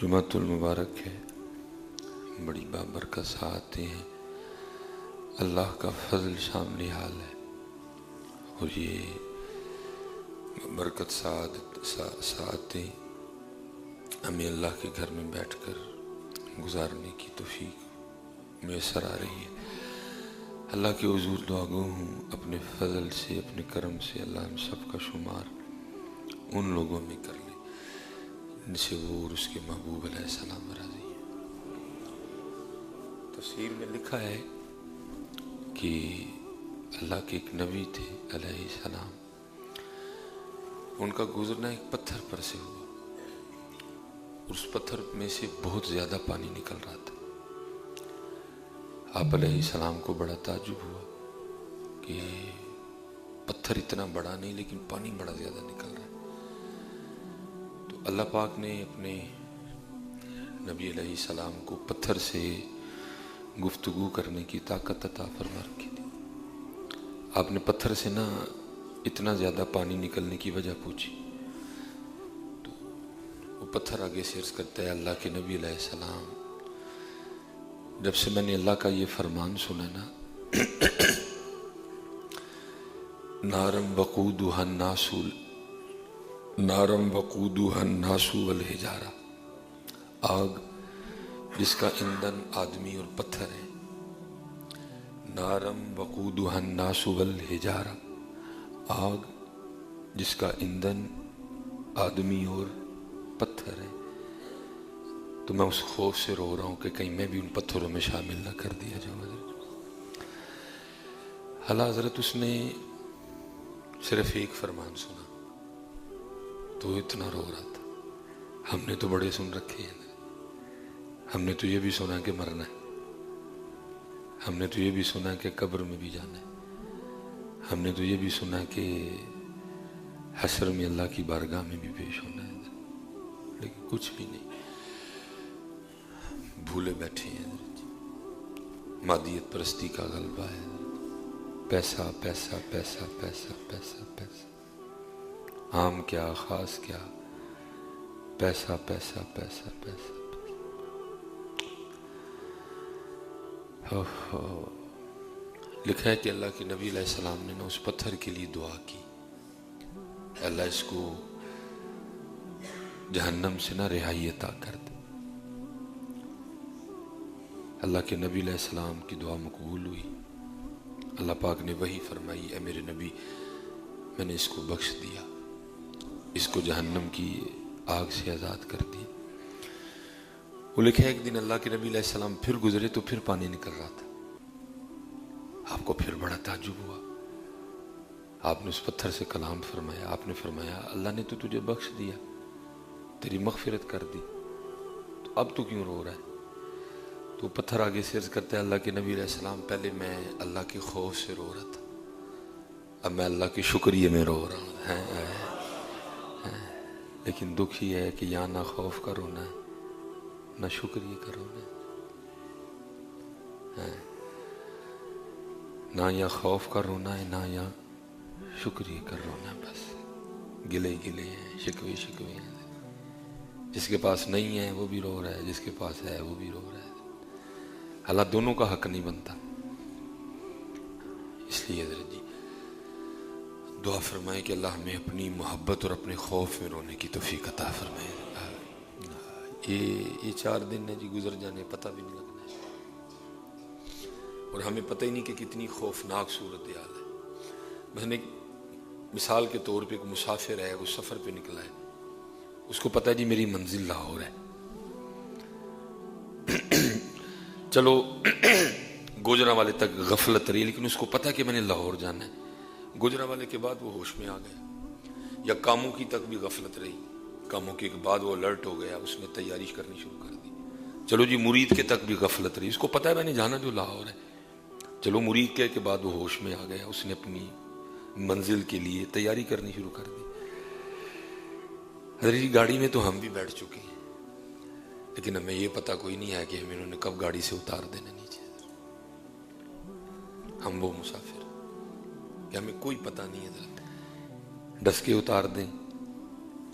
جمعۃ المبارک ہے، بڑی بابرکت ساعتیں ہیں، اللہ کا فضل شامل حال ہے، اور یہ برکت ساعتیں ہمیں اللہ کے گھر میں بیٹھ کر گزارنے کی توفیق میسر آ رہی ہے۔ اللہ کے حضور دعا گو ہوں اپنے فضل سے، اپنے کرم سے اللہ ہم سب کا شمار ان لوگوں میں کر لے جن سے وہ اور اس کے محبوب علیہ السلام راضی ہیں۔ تفسیر میں لکھا ہے کہ اللہ کے ایک نبی تھے علیہ السلام، ان کا گزرنا ایک پتھر پر سے ہوا، اس پتھر میں سے بہت زیادہ پانی نکل رہا تھا۔ آپ علیہ السلام کو بڑا تعجب ہوا کہ پتھر اتنا بڑا نہیں لیکن پانی بڑا زیادہ نکل رہا ہے۔ تو اللہ پاک نے اپنے نبی علیہ السلام کو پتھر سے گفتگو کرنے کی طاقت عطا فرما رکھی تھی۔ آپ نے پتھر سے نہ اتنا زیادہ پانی نکلنے کی وجہ پوچھی، تو وہ پتھر آگے سے عرض کرتا ہے اللہ کے نبی علیہ السلام، جب سے میں نے اللہ کا یہ فرمان سنا نا نارم وقودها الناس والحجارہ، آگ جس کا ایندھن آدمی اور پتھر ہے، نارم وقودها الناس والحجارہ، آگ جس کا ایندھن آدمی اور پتھر ہے، تو میں اس خوف سے رو رہا ہوں کہ کہیں میں بھی ان پتھروں میں شامل نہ کر دیا جاؤں۔ حضرت اس نے صرف ایک فرمان سنا تو اتنا رو رہا تھا۔ ہم نے تو بڑے سن رکھے ہیں، ہم نے تو یہ بھی سنا کہ مرنا ہے، ہم نے تو یہ بھی سنا کہ قبر میں بھی جانا ہے، ہم نے تو یہ بھی سنا کہ حشر میں اللہ کی بارگاہ میں بھی پیش ہونا ہے، لیکن کچھ بھی نہیں، بھولے بیٹھے ہیں۔ مادیت پرستی کا غلبہ ہے، پیسہ پیسہ پیسہ پیسہ پیسہ پیسہ، عام کیا خاص کیا، پیسہ پیسہ پیسہ پیسہ۔ لکھا ہے کہ اللہ کے نبی علیہ السلام نے اس پتھر کے لیے دعا کی، اللہ اس کو جہنم سے نہ رہائی عطا کر دے۔ اللہ کے نبی علیہ السلام کی دعا مقبول ہوئی، اللہ پاک نے وحی فرمائی، اے میرے نبی میں نے اس کو بخش دیا، اس کو جہنم کی آگ سے آزاد کر دیا۔ وہ لکھا ہے ایک دن اللہ کے نبی علیہ السلام پھر گزرے تو پھر پانی نکل رہا تھا، آپ کو پھر بڑا تعجب ہوا، آپ نے اس پتھر سے کلام فرمایا، آپ نے فرمایا اللہ نے تو تجھے بخش دیا، تیری مغفرت کر دی، تو اب تو کیوں رو رہا ہے؟ تو پتھر آگے سے عرض کرتا ہے اللہ کے نبی علیہ السلام، پہلے میں اللہ کے خوف سے رو رہا تھا، اب میں اللہ کے شکریہ میں رو رہا ہوں۔ لیکن دکھ ہی ہے کہ یہاں نہ خوف کا رونا ہے نہ شکریہ کا رونا ہے، نہ یا خوف کا رونا ہے نہ یا شکریہ کا رونا، بس گلے گلے ہیں، شکوے شکوے ہیں۔ جس کے پاس نہیں ہے وہ بھی رو رہا ہے، جس کے پاس ہے وہ بھی رو رہا ہے، اللہ دونوں کا حق نہیں بنتا۔ اس لیے حضرت جی دعا فرمائے کہ اللہ ہمیں اپنی محبت اور اپنے خوف میں رونے کی توفیق عطا فرمائے۔ یہ 4 دن ہے جی گزر جانے، پتہ بھی نہیں لگنا ہے، اور ہمیں پتہ ہی نہیں کہ کتنی خوفناک صورتحال ہے۔ مثلا ایک مثال کے طور پہ ایک مسافر ہے، وہ سفر پہ نکلا ہے، اس کو پتہ ہے جی میری منزل لاہور ہے، چلو گوجرانوالے تک غفلت رہی، لیکن اس کو پتہ ہے کہ میں نے لاہور جانا ہے۔ گوجرانوالے کے بعد وہ ہوش میں آ گیا، یا کاموں کی تک بھی غفلت رہی، کاموں کے بعد وہ الرٹ ہو گیا، اس نے تیاری کرنی شروع کر دی۔ چلو جی مرید کے تک بھی غفلت رہی، اس کو پتہ ہے میں نے جانا جو لاہور ہے، چلو مرید کے بعد وہ ہوش میں آ گیا، اس نے اپنی منزل کے لیے تیاری کرنی شروع کر دی۔ حضرت گاڑی میں تو ہم بھی بیٹھ چکے ہیں، لیکن ہمیں یہ پتہ کوئی نہیں ہے کہ ہمیں انہوں نے کب گاڑی سے اتار دینا نیچے۔ ہم وہ مسافر کہ ہمیں کوئی پتہ نہیں ہے، ڈسکے اتار دیں،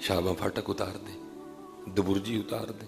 شابہ پھاٹک اتار دیں، دبرجی اتار دیں،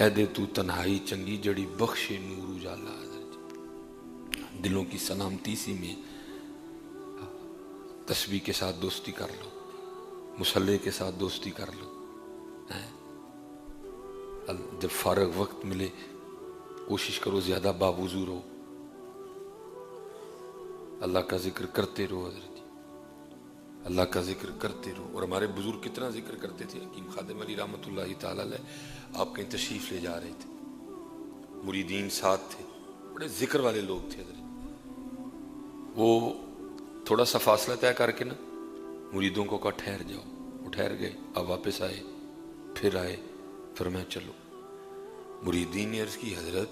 اے دے تو تنہائی چنگی جڑی بخشے نور اجالا. دلوں کی سلامتی سی میں تسبیح کے ساتھ دوستی کر لو، مصلی کے ساتھ دوستی کر لو. جب فارغ وقت ملے کوشش کرو زیادہ باوضو رہو، اللہ کا ذکر کرتے رہو. حضرت جی اللہ کا ذکر کرتے رہو. اور ہمارے بزرگ کتنا ذکر کرتے تھے. حکیم خادم علی رحمۃ اللہ تعالی علیہ آپ کہیں تشریف لے جا رہے تھے، مریدین ساتھ تھے، بڑے ذکر والے لوگ تھے. حضرت وہ تھوڑا سا فاصلہ طے کر کے نا مریدوں کو کہا ٹھہر جاؤ. وہ ٹھہر گئے، اب واپس آئے، پھر آئے، فرمایا چلو. مریدین نے عرض کی حضرت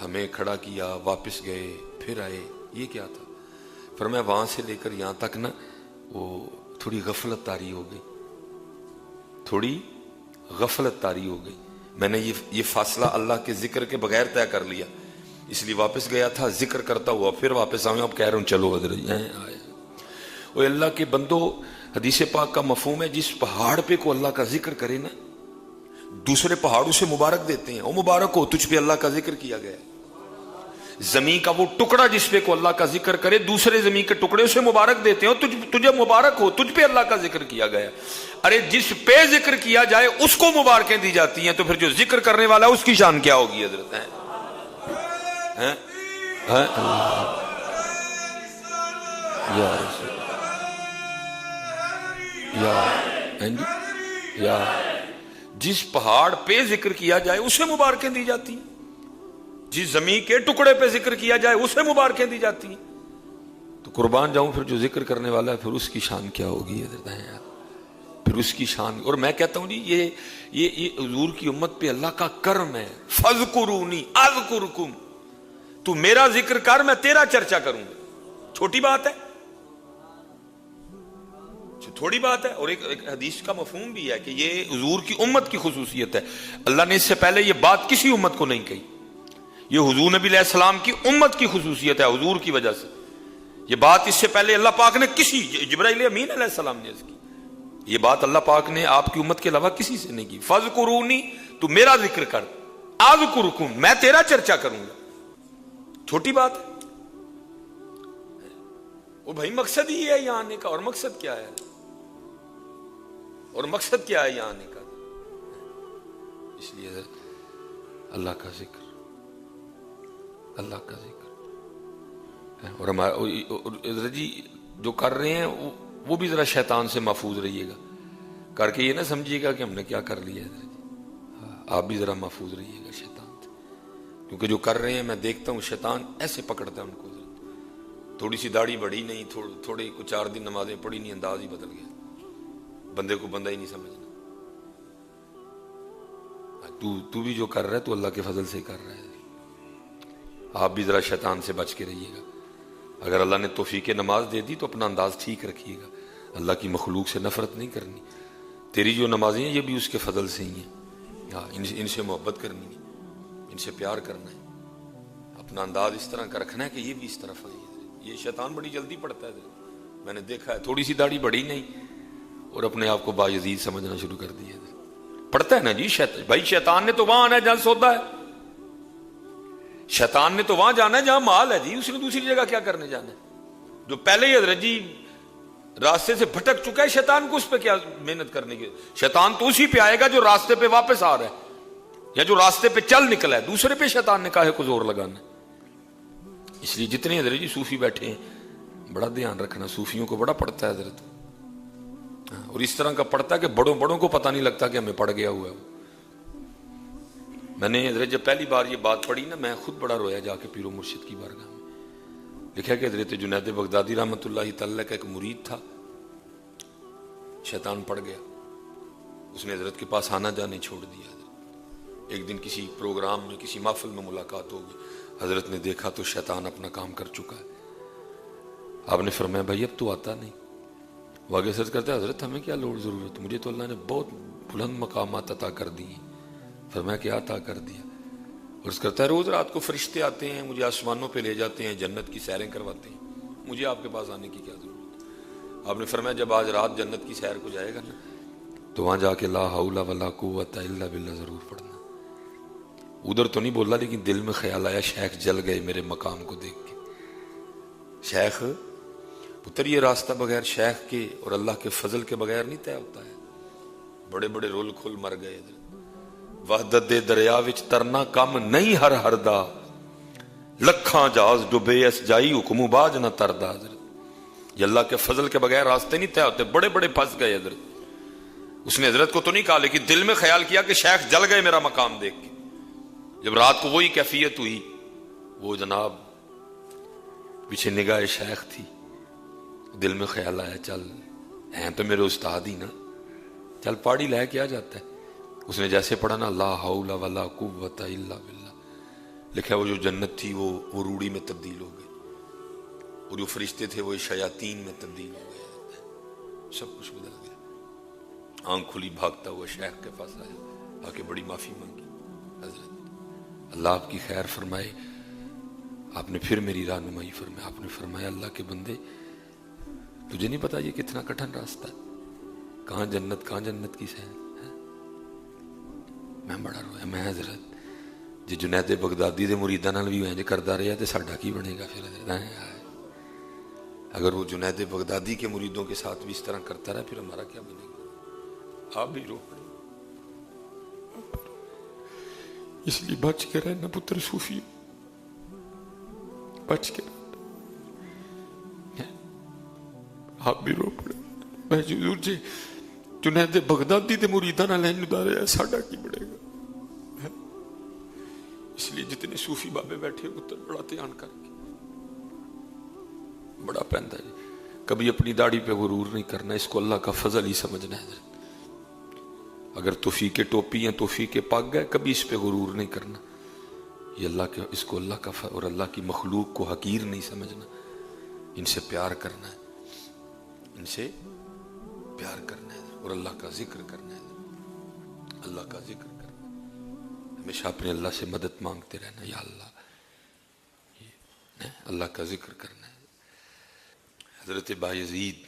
ہمیں کھڑا کیا، واپس گئے، پھر آئے، یہ کیا تھا؟ فرمایا وہاں سے لے کر یہاں تک نا وہ تھوڑی غفلت طاری ہو گئی، تھوڑی غفلت طاری ہو گئی. میں نے یہ فاصلہ اللہ کے ذکر کے بغیر طے کر لیا، اس لیے واپس گیا تھا، ذکر کرتا ہوا پھر واپس آؤں. اب کہہ رہا ہوں چلو حضرت آئے. وہ اللہ کے بندو، حدیث پاک کا مفہوم ہے جس پہاڑ پہ کو اللہ کا ذکر کرے نا دوسرے پہاڑوں سے مبارک دیتے ہیں. او مبارک ہو تجھ پہ اللہ کا ذکر کیا گیا. زمین کا وہ ٹکڑا جس پہ کو اللہ کا ذکر کرے دوسرے زمین کے ٹکڑے سے مبارک دیتے ہیں. تجھے مبارک ہو تجھ پہ اللہ کا ذکر کیا گیا. ارے جس پہ ذکر کیا جائے اس کو مبارکیں دی جاتی ہیں، تو پھر جو ذکر کرنے والا ہے اس کی شان کیا ہوگی حضرت؟ یا جس پہاڑ پہ ذکر کیا جائے اسے مبارکیں دی جاتی ہیں، جس زمین کے ٹکڑے پہ ذکر کیا جائے اسے مبارکیں دی جاتی ہیں. تو قربان جاؤں پھر جو ذکر کرنے والا ہے پھر اس کی شان کیا ہوگی حضرت؟ پھر اس کی شان. اور میں کہتا ہوں جی یہ حضور کی امت پہ اللہ کا کرم ہے. فَاذْكُرُونِي أَذْكُرْكُمْ، تو میرا ذکر کر میں تیرا چرچا کروں گا. چھوٹی بات ہے، تھوڑی بات ہے. اور ایک حدیث کا مفہوم بھی ہے کہ یہ حضور کی امت کی خصوصیت ہے. اللہ نے اس سے پہلے یہ بات کسی امت کو نہیں کہی. یہ حضور نبی علیہ السلام کی امت کی خصوصیت ہے حضور کی وجہ سے. یہ بات اس سے پہلے اللہ پاک نے کسی جبرائیل امین علیہ السلام نے اس کی، یہ بات اللہ پاک نے آپ کی امت کے علاوہ کسی سے نہیں کی. فَاذْكُرُونِي، تو میرا ذکر کر، أَذْكُرْكُمْ، میں تیرا چرچا کروں گا. چھوٹی بات ہے. وہ بھائی مقصد ہی ہے یہاں آنے کا. اور مقصد کیا ہے؟ اور مقصد کیا ہے یہاں آنے کا؟ اس لیے اللہ کا ذکر، اللہ کا ذکر. اور ہمارا جی جو کر رہے ہیں وہ بھی ذرا شیطان سے محفوظ رہیے گا. کر کے یہ نہ سمجھیے گا کہ ہم نے کیا کر لیا ہے. آپ بھی ذرا محفوظ رہیے گا شیطان سے، کیونکہ جو کر رہے ہیں میں دیکھتا ہوں شیطان ایسے پکڑتا ہے ان کو. تھوڑی سی داڑھی بڑھی نہیں، تھوڑے کچھ 4 دن نمازیں پڑھی نہیں، انداز ہی بدل گیا، بندے کو بندہ ہی نہیں سمجھنا. تو بھی جو کر رہا ہے تو اللہ کے فضل سے کر رہا ہے. آپ بھی ذرا شیطان سے بچ کے رہیے گا. اگر اللہ نے توفیق نماز دے دی تو اپنا انداز ٹھیک رکھیے گا. اللہ کی مخلوق سے نفرت نہیں کرنی. تیری جو نمازیں ہیں یہ بھی اس کے فضل سے ہی ہیں. ان سے محبت کرنی ہے، ان سے پیار کرنا ہے، اپنا انداز اس طرح کا رکھنا ہے کہ یہ بھی اس طرف آئے. یہ شیطان بڑی جلدی پڑتا ہے. میں نے دیکھا ہے تھوڑی سی داڑھی بڑھی نہیں اور اپنے آپ کو باعزید سمجھنا شروع کر دیا. پڑتا ہے نا جی بھائی شیطان نے تو وہاں آنا ہے جہاں سودا ہے. شیطان نے تو وہاں جانا ہے جہاں مال ہے جی. اس نے دوسری جگہ کیا کرنے جانا ہے؟ جو پہلے ہی حضرت جی راستے سے بھٹک چکا ہے، شیطان کو اس پہ کیا محنت کرنے کی؟ شیطان تو اسی پہ آئے گا جو راستے پہ واپس آ رہا ہے یا جو راستے پہ چل نکلا ہے. دوسرے پہ شیطان نے کاہے کو زور لگانا ہے؟ اس لیے جتنے حضرت جی صوفی بیٹھے ہیں بڑا دھیان رکھنا. صوفیوں کو بڑا پڑتا ہے حضرت، اور اس طرح کا پڑتا ہے کہ بڑوں کو پتہ نہیں لگتا کہ ہمیں پڑ گیا ہوا ہے. میں نے حضرت جب پہلی بار یہ بات پڑھی نا میں خود بڑا رویا جا کے پیر و مرشد کی بارگاہ میں. لکھا کہ حضرت جنید بغدادی رحمۃ اللہ تعالی کا ایک مرید تھا، شیطان پڑ گیا. اس نے حضرت کے پاس آنا جانے چھوڑ دیا. ایک دن کسی پروگرام میں کسی محفل میں ملاقات ہو گئی. حضرت نے دیکھا تو شیطان اپنا کام کر چکا ہے. آپ نے فرمایا بھائی اب تو آتا نہیں. واقعی سرچ کرتا ہے حضرت ہمیں کیا ضرورت، مجھے تو اللہ نے بہت بلند مقامات عطا کر دی ہیں. فرمایا کیا عطا کر دیا؟ اور اس کرتا ہے روز رات کو فرشتے آتے ہیں مجھے آسمانوں پہ لے جاتے ہیں، جنت کی سیریں کرواتے ہیں، مجھے آپ کے پاس آنے کی کیا ضرورت؟ آپ نے فرمایا جب آج رات جنت کی سیر کو جائے گا نا تو وہاں جا کے لا حول ولا قوت الا باللہ ضرور پڑھنا. ادھر تو نہیں بولا لیکن دل میں خیال آیا شیخ جل گئے میرے مقام کو دیکھ کے. شیخ پتر یہ راستہ بغیر شیخ کے اور اللہ کے فضل کے بغیر نہیں طے ہوتا ہے. بڑے بڑے رول کھل مر گئے. وحدت دے دریا وچ ترنا کم نہیں ہر ہردا لکھاں جہاز ڈبے اس جائی حکم باج نہ تردا. یہ اللہ کے فضل کے بغیر راستے نہیں طے ہوتے. بڑے بڑے پھنس گئے حضرت. اس نے حضرت کو تو نہیں کہا لیکن دل میں خیال کیا کہ شیخ جل گئے میرا مقام دیکھ کے. جب رات کو وہی کیفیت ہوئی وہ جناب پیچھے نگاہ شیخ تھی. دل میں خیال آیا چل ہیں تو میرے استاد ہی نا, چل پاڑی لے کے آ جاتا ہے. اس نے جیسے پڑھا نا لا حول ولا قوت الا باللہ, لکھا وہ جو جنت تھی وہ روڑی میں تبدیل ہو گئی اور جو فرشتے تھے وہ شیاطین میں تبدیل ہو گئے. سب کچھ بدل گیا. آنکھ کھلی بھاگتا ہوا شیخ کے پاس آیا, آ کے بڑی معافی مانگی. حضرت اللہ آپ کی خیر فرمائے, آپ نے پھر میری رہنمائی فرمائی. آپ نے فرمایا اللہ کے بندے تجھے نہیں پتا یہ کتنا کٹھن راستہ ہے, کہاں جنت کی سیر ہے. میں بڑا رویا. میں حضرت جی جنید بغدادی دے مریداں نال بھی انج کردا رہیا تے ساڈا کی بنے گا پھر. اگر وہ جنید بغدادی کے مریدوں کے ساتھ بھی اس طرح کرتا رہا پھر ہمارا کیا بنے گا. آپ بھی رو پڑے. اس لیے بچ کے رہنا پتر صوفی, بچ کے رہنا. آپ بھی رو پڑے. میں حضور جی جنید بغدادی دے مریداں نال انج دا رہیا ساڈا کی بنے گا. اس لیے جتنے صوفی بابے بیٹھے پتر بڑا دھیان کر کے بڑا پہنتا جی. کبھی اپنی داڑھی پہ غرور نہیں کرنا, اس کو اللہ کا فضل ہی سمجھنا ہے. اگر توفیق ٹوپی یا توفیق پگ ہے کبھی اس پہ غرور نہیں کرنا. یہ اللہ کے اس کو اللہ کا اور اللہ کی مخلوق کو حقیر نہیں سمجھنا. ان سے پیار کرنا ہے, ان سے پیار کرنا ہے اور اللہ کا ذکر کرنا ہے. اللہ کا ذکر کرنا ہے. ہمیشہ اپنے اللہ سے مدد مانگتے رہنا. یا اللہ اللہ کا ذکر کرنا ہے. حضرت بایزید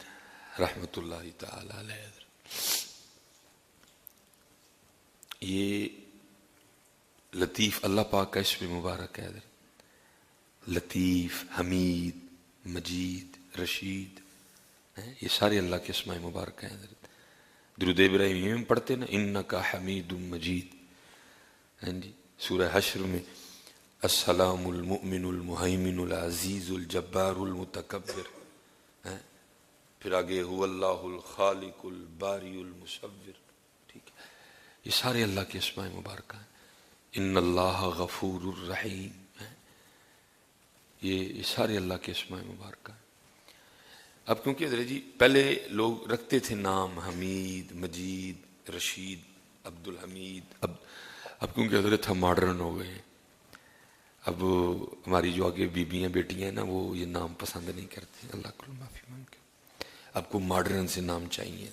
رحمت اللہ تعالی علیہ, یہ لطیف اللہ پاک کا اسم مبارک ہے. لطیف, حمید, مجید, رشید, یہ سارے اللہ کے اسماء مبارک ہیں. درود ابراہیمی میں پڑھتے نا انکا حمید مجید. جی سورہ حشر میں السلام المؤمن المہیمن العزیز الجبار المتکبر, پھر آگے هو اللہ الخالق الباری المصور. ٹھیک ہے, یہ سارے اللہ کے اسماء مبارکہ ہیں. ان اللہ غفور الرحیم, یہ سارے اللہ کے اسماء مبارکہ ہیں. اب کیونکہ حضرت جی پہلے لوگ رکھتے تھے نام حمید, مجید, رشید, عبد الحمید. اب کیونکہ حضرت ہم ماڈرن ہو گئے ہیں, اب ہماری جو آگے بیبیاں بیٹیاں ہیں نا وہ یہ نام پسند نہیں کرتی. اللہ کو معافی مانگ کے اب کو ماڈرن سے نام چاہیے.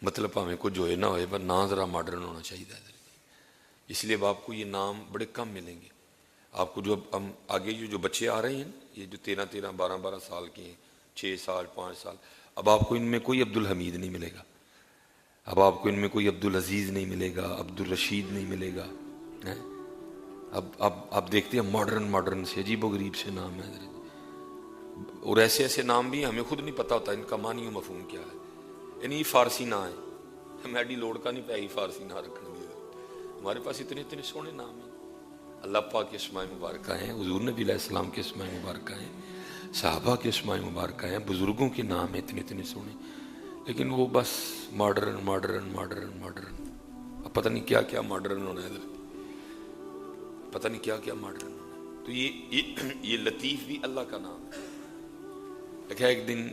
مطلب ہمیں کو جو ہے نہ ہوئے پر نام ذرا ماڈرن ہونا چاہیے. اس لیے اب آپ کو یہ نام بڑے کم ملیں گے. آپ کو جو ہم آگے جو بچے آ رہے ہیں یہ جو 13 12 سال کے ہیں, 6 سال 5 سال, اب آپ کو ان میں کوئی عبد الحمید نہیں ملے گا. اب آپ کو ان میں کوئی عبد العزیز نہیں ملے گا, عبد الرشید نہیں ملے گا. اب دیکھتے ہیں ماڈرن سے عجیب و غریب سے نام ہے. اور ایسے ایسے نام بھی ہمیں خود نہیں پتہ ہوتا ان کا معنی و مفہوم کیا ہے. یعنی فارسی نہ ہے, ہماری لوڑ کا نہیں پہ فارسی نہ رکھنا. ہمارے پاس اتنے سونے نام ہیں. اللہ پاک کے اسماء مبارکہ ہیں, حضور نبی علیہ السلام کے اسماء مبارکہ ہیں, صحابہ کے اسماء مبارکہ ہیں, بزرگوں کے نام ہیں اتنے سونے. لیکن وہ بس ماڈرن. اب پتہ نہیں کیا کیا ماڈرن ہونا ہے, پتہ نہیں کیا کیا ماڈرن ہونا ہے. تو یہ لطیف بھی اللہ کا نام ہے. دیکھا ایک دن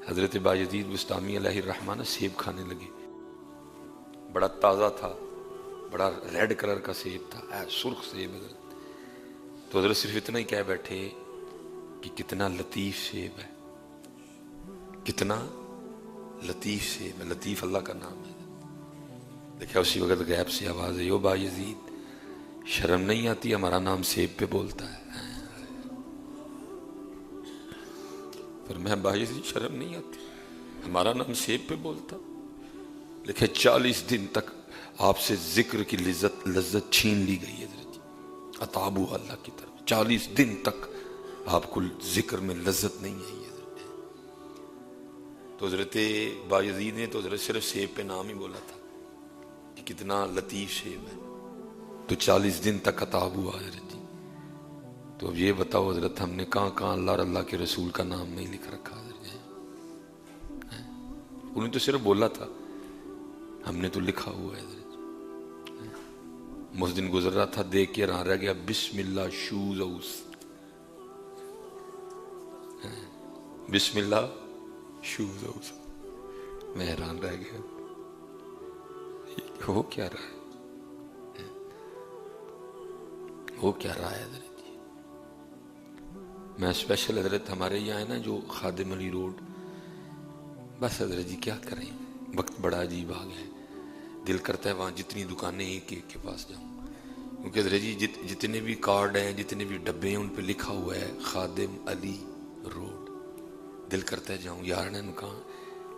حضرت بایزید بسطامی علیہ الرحمہ سیب کھانے لگے. بڑا تازہ تھا, بڑا ریڈ کلر کا سیب تھا, سرخ سیب. حضرت تو حضرت صرف اتنا ہی کہہ بیٹھے کہ کتنا لطیف سیب ہے, کتنا لطیف سیب ہے. لطیف اللہ کا نام ہے. دیکھا اسی وقت غیب سے آواز ہے, یو بایزید شرم نہیں آتی, ہمارا نام سیب پہ بولتا ہے. پھر میں بایزید شرم نہیں آتی, ہمارا نام سیب پہ بولتا. لکھے 40 دن تک آپ سے ذکر کی لذت چھین لی گئی ہے حضرت جی، اتابو اللہ کی طرف 40 دن تک آپ کو ذکر میں لذت نہیں آئی ہے حضرت۔ تو حضرت بایزید نے تو حضرت صرف سیب پہ نام ہی بولا تھا کہ کتنا لطیف سیب ہے، تو 40 دن تک اتاب ہوا حضرت جی۔ تو اب یہ بتاؤ حضرت ہم نے کہاں کہاں اللہ اور اللہ کے رسول کا نام نہیں لکھ رکھا حضرت جی؟ انہوں نے تو صرف بولا تھا، ہم نے تو لکھا ہوا ہے حضرت۔ اس دن گزر رہا تھا، دیکھ کے رہ گیا بسم اللہ شوز اوس، بسم اللہ شوز اوس، میں حیران رہ گیا ہو کیا رہا ہے، ہو کیا رہا ہے حضرت جی۔ میں اسپیشل حضرت ہمارے یہاں ہے نا جو خادم علی روڈ، بس حضرت جی کیا کریں، وقت بڑا عجیب آ گیا ہے، دل کرتا ہے وہاں جتنی دکانیں ایک ایک کے پاس جاؤں، کیونکہ حضرت جی جتنے بھی کارڈ ہیں، جتنے بھی ڈبے ہیں، ان پہ لکھا ہوا ہے خادم علی روڈ، دل کرتا ہے جاؤں، یار نے کہاں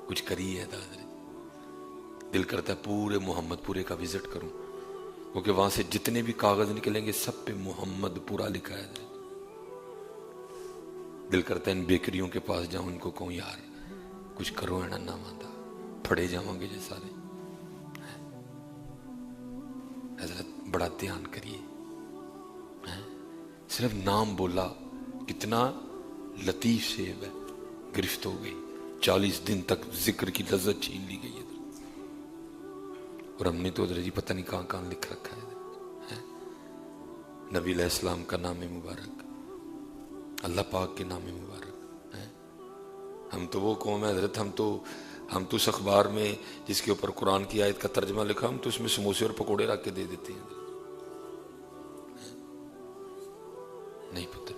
کچھ کری ہے حضرت، دل کرتا ہے پورے محمد پورے کا وزٹ کروں، کیونکہ وہاں سے جتنے بھی کاغذ نکلیں گے سب پہ محمد پورا لکھا ہے حضرت۔ دل کرتا ہے ان بیکریوں کے پاس جاؤں، ان کو کہوں یار کچھ کرو ہے نا ماندہ، پھڑے جاؤں گے جو سارے۔ حضرت بڑا دھیان کریے، صرف نام بولا، کتنا لطیف سیب ہے، گرفت ہو گئی، 40 دن تک ذکر کی لذت چھین لی گئی ہے، اور ہم نے تو حضرت جی پتہ نہیں کہاں کہاں لکھ رکھا ہے، نبی علیہ السلام کا نام مبارک، اللہ پاک کے نام مبارک ہے۔ ہم تو وہ قوم ہے حضرت، ہم تو اس اخبار میں جس کے اوپر قرآن کی آیت کا ترجمہ لکھا، ہم تو اس میں سموسے اور پکوڑے رکھ کے دے دیتے ہیں، نہیں پتہ،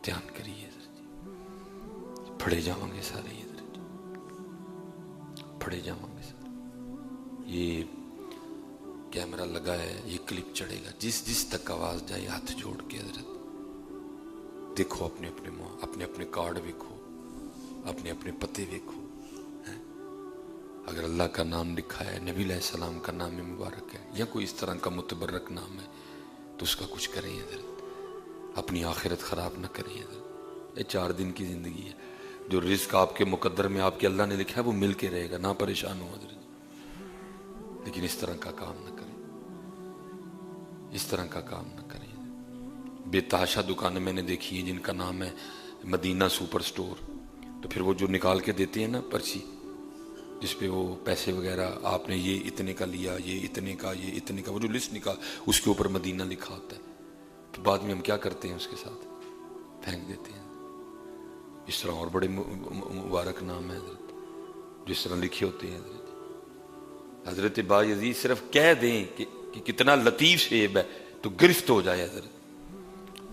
دھیان کریے حضرت جی، پھڑے جاؤں گے سارے حضرت جی، پھڑے جاؤں گے سارے۔ یہ کیمرہ لگا ہے، یہ کلپ چڑھے گا، جس تک آواز جائے ہاتھ جوڑ کے حضرت دیکھو، اپنے اپنے کارڈ دیکھو، اپنے اپنے پتے دیکھو، اگر اللہ کا نام لکھا ہے، نبی علیہ السلام کا نام مبارک ہے، یا کوئی اس طرح کا متبرک نام ہے، تو اس کا کچھ کریں حضرت، اپنی آخرت خراب نہ کریں حضرت۔ یہ 4 دن کی زندگی ہے، جو رزق آپ کے مقدر میں آپ کے اللہ نے لکھا ہے وہ مل کے رہے گا، نہ پریشان ہو حضرت، لیکن اس طرح کا کام نہ کریں، اس طرح کا کام نہ کریں۔ بے تحاشا دکانیں میں نے دیکھی ہیں جن کا نام ہے مدینہ سپر سٹور، تو پھر وہ جو نکال کے دیتے ہیں نا پرچی، جس پہ وہ پیسے وغیرہ آپ نے یہ اتنے کا لیا، یہ اتنے کا، یہ اتنے کا، وہ جو لسٹ نکال اس کے اوپر مدینہ لکھا ہوتا ہے، پھر بعد میں ہم کیا کرتے ہیں اس کے ساتھ پھینک دیتے ہیں۔ اس طرح اور بڑے مبارک نام ہیں حضرت جس طرح لکھے ہوتے ہیں حضرت۔ حضرت بایزید صرف کہہ دیں کہ کتنا لطیف سیب ہے تو گرفت ہو جائے حضرت۔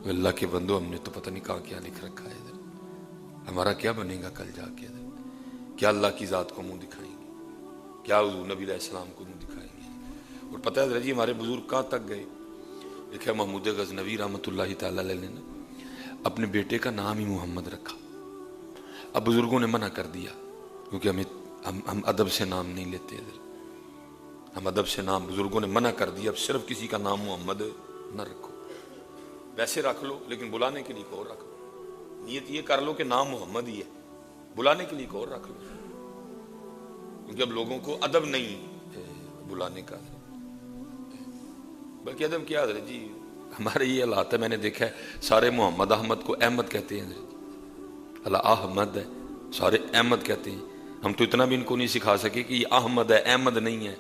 اللہ کے بندو، ہم نے تو پتہ نہیں کہاں کیا لکھ رکھا ہے حضرت، ہمارا کیا بنے گا کل جا کے حضرت؟ کیا اللہ کی ذات کو منہ دکھائیں گے؟ کیا حضور نبی علیہ السلام کو منہ دکھائیں گے؟ اور پتہ ہے حضرت جی ہمارے بزرگ کہاں تک گئے؟ دیکھیں محمود غزنوی رحمۃ اللہ تعالی علیہ نے اپنے بیٹے کا نام ہی محمد رکھا، اب بزرگوں نے منع کر دیا، کیونکہ ہم ادب سے نام نہیں لیتے حضرت، ہم ادب سے نام، بزرگوں نے منع کر دیا، اب صرف کسی کا نام محمد نہ رکھو، ویسے رکھ لو لیکن بلانے کے لیے کوئی اور رکھ لو، نیت یہ کر لو کہ نام محمد ہی ہے، بلانے کے لیے کوئی اور رکھ لو، کیونکہ اب لوگوں کو ادب نہیں بلانے کا، بلکہ ادب کیا حضرت جی، ہمارے یہ حالات ہے، میں نے دیکھا ہے سارے محمد احمد کو احمد کہتے ہیں حضرت جی، اللہ احمد ہے، سارے احمد کہتے ہیں، ہم تو اتنا بھی ان کو نہیں سکھا سکے کہ یہ احمد ہے، احمد نہیں ہے،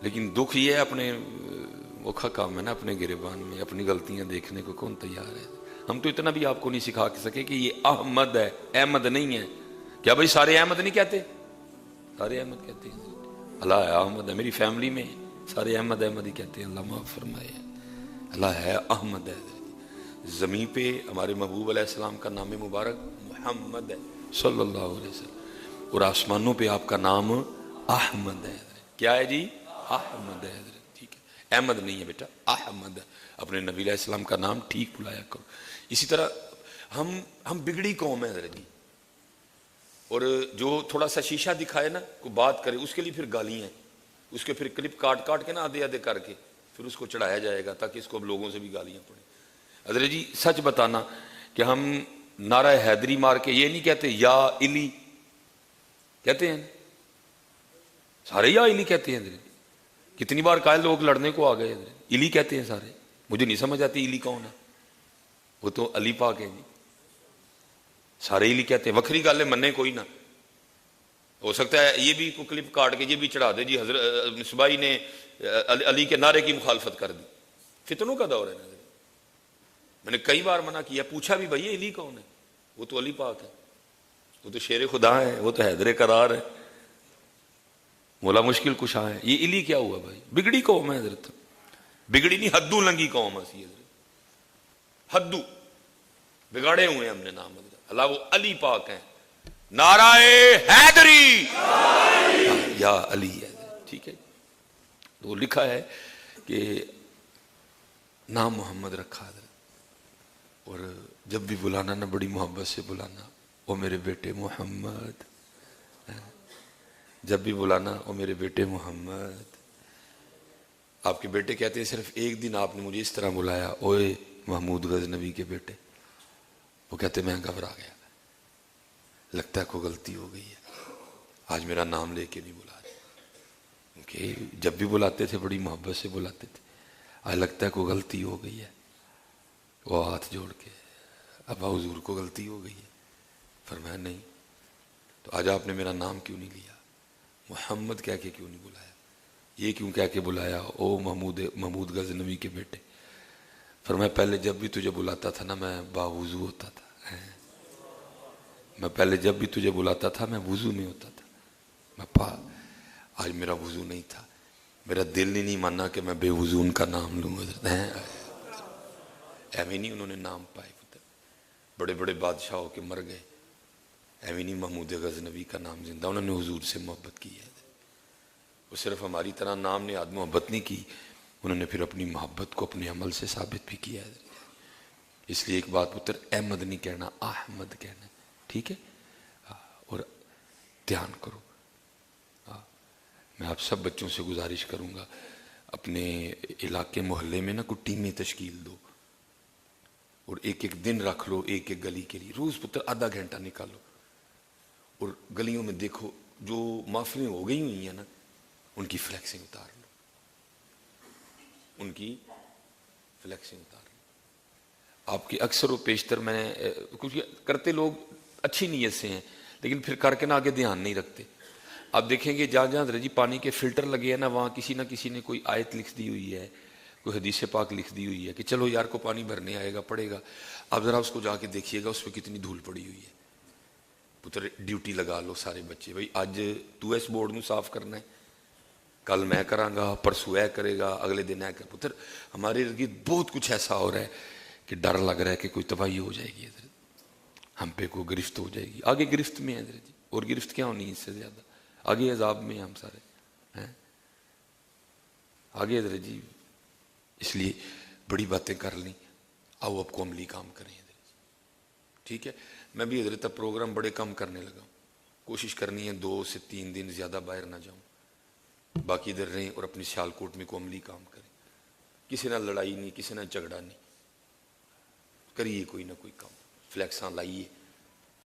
لیکن دکھ یہ ہے اپنے اوکھا کام ہے نا، اپنے گریبان میں اپنی غلطیاں دیکھنے کو کون تیار ہے؟ ہم تو اتنا بھی آپ کو نہیں سکھا سکے کہ یہ احمد ہے، احمد نہیں ہے۔ کیا بھائی سارے احمد نہیں کہتے؟ سارے احمد کہتے ہیں، اللہ ہے احمد ہے، میری فیملی میں سارے احمد احمد ہی کہتے ہیں، اللہ معاف فرمائے، اللہ ہے احمد ہے۔ زمین پہ ہمارے محبوب علیہ السلام کا نام مبارک محمد ہے صلی اللہ علیہ وسلم، اور آسمانوں پہ آپ کا نام احمد ہے۔ کیا ہے جی؟ احمد ہے حضرت، ٹھیک ہے، احمد نہیں ہے بیٹا، احمد ہے، اپنے نبی علیہ السلام کا نام ٹھیک بلایا کرو۔ اسی طرح ہم بگڑی قوم ہے حضرت جی، اور جو تھوڑا سا شیشہ دکھائے نا کوئی بات کرے اس کے لیے پھر گالیاں ہیں، اس کے پھر کلپ کاٹ کاٹ کے نا آدھے آدھے کر کے پھر اس کو چڑھایا جائے گا تاکہ اس کو اب لوگوں سے بھی گالیاں پڑیں۔ حضرت جی سچ بتانا کہ ہم نعرہ حیدری مار کے یہ نہیں کہتے یا علی، کہتے ہیں سارے یا علی کہتے ہیں حضرت، کتنی بار قائل لوگ لڑنے کو آ گئے حضرت، علی کہتے ہیں سارے، مجھے نہیں سمجھ آتی علی کون ہے، وہ تو علی پاک ہے جی، سارے علی کہتے ہیں، وکری گل ہے مننے کوئی نہ، ہو سکتا ہے یہ بھی کو کلپ کاٹ کے یہ بھی چڑھا دے جی حضرت مصباحی نے علی کے نعرے کی مخالفت کر دی، فتنوں کا دور ہے نا، میں نے کئی بار منع کیا، پوچھا بھی بھائی علی کون ہے، وہ تو علی پاک ہے، وہ تو شیر خدا ہے، وہ تو حیدر قرار ہے، مولا مشکل کشا ہے، یہ علی کیا ہوا بھائی، بگڑی قوم ہے حضرت، بگڑی نہیں حدوں لنگی قوم ہے حضرت، حدوں بگاڑے ہوئے ہم نے نام حضرت، اللہ وہ علی پاک ہیں، نعرہ حیدری یا علی ہے، ٹھیک ہے، تو لکھا ہے کہ نام محمد رکھا حضرت، اور جب بھی بلانا نا بڑی محبت سے بلانا، او میرے بیٹے محمد، جب بھی بلانا او میرے بیٹے محمد۔ آپ کے بیٹے کہتے ہیں صرف ایک دن آپ نے مجھے اس طرح بلایا، اوئے محمود غزنوی کے بیٹے، وہ کہتے میں گھبرا گیا، لگتا ہے کوئی غلطی ہو گئی ہے، آج میرا نام لے کے نہیں بلا رہے، کیونکہ جب بھی بلاتے تھے بڑی محبت سے بلاتے تھے، آج لگتا ہے کوئی غلطی ہو گئی ہے، وہ ہاتھ جوڑ کے ابا حضور کو غلطی ہو گئی ہے، فرمایا نہیں، تو آج آپ نے میرا نام کیوں نہیں لیا، محمد کہہ کے کیوں نہیں بلایا، یہ کیوں کہہ کے بلایا، او محمود غزنوی کے بیٹے، فرمایا پہلے جب بھی تجھے بلاتا تھا نا میں باوضو ہوتا تھا، میں پہلے جب بھی تجھے بلاتا تھا میں وضو نہیں ہوتا تھا، میں آج میرا وضو نہیں تھا، میرا دل ہی نہیں مانا کہ میں بے وضو ان کا نام لوں، ایویں نہیں انہوں نے نام پائے، بڑے بڑے بادشاہوں کے مر گئے، ایویں نہیں محمود غزنوی کا نام زندہ، انہوں نے حضور سے محبت کی ہے، وہ صرف ہماری طرح نام نے آدم محبت نہیں کی، انہوں نے پھر اپنی محبت کو اپنے عمل سے ثابت بھی کیا ہے، اس لیے ایک بات پتر احمد نہیں کہنا، احمد کہنا، ٹھیک ہے، اور دھیان کرو، میں آپ سب بچوں سے گزارش کروں گا اپنے علاقے محلے میں نا کوئی ٹیمیں تشکیل دو، اور ایک ایک دن رکھ لو ایک ایک گلی کے لیے، روز پتر آدھا گھنٹہ نکالو، اور گلیوں میں دیکھو جو محفلیں ہو گئی ہوئی ہیں نا ان کی فلیکسنگ اتار لو، ان کی فلیکسنگ اتار لو، آپ کی اکثر و بیشتر میں کچھ کرتے لوگ اچھی نیت سے ہیں لیکن پھر کر کے نہ آگے دھیان نہیں رکھتے، آپ دیکھیں گے جہاں جہاں جی پانی کے فلٹر لگے ہیں نا وہاں کسی نہ کسی نے کوئی آیت لکھ دی ہوئی ہے، کوئی حدیث پاک لکھ دی ہوئی ہے کہ چلو یار کو پانی بھرنے آئے گا پڑے گا، آپ ذرا اس کو جا کے دیکھیے گا اس پہ کتنی دھول پڑی ہوئی ہے، پتر ڈیوٹی لگا لو سارے بچے، بھائی آج تو اس بورڈ نو صاف کرنا ہے، کل میں کراں گا، پرسوں اے کرے گا، اگلے دن اے کر، پتر ہمارے ارد گرد بہت کچھ ایسا ہو رہا ہے کہ ڈر لگ رہا ہے کہ کوئی تباہی ہو جائے گی، ہم پہ کوئی گرفت ہو جائے گی، آگے گرفت میں ہے جی، اور گرفت کیا ہونی ہے اس سے زیادہ، آگے عذاب میں ہم سارے ہیں، آگے حضرت جی، اس لیے بڑی باتیں کر لیں، آؤ اب کو عملی کام کریں حضرت جی، ٹھیک ہے، میں بھی حضرت اب پروگرام بڑے کم کرنے لگا ہوں، کوشش کرنی ہے 2 سے 3 دن زیادہ باہر نہ جاؤں، باقی ادھر رہیں اور اپنی سیالکوٹ میں کو عملی کام کریں، کسی نہ لڑائی نہیں، کسی نہ جھگڑا نہیں، کریے کوئی نہ کوئی کام، فلیکساں لائیے،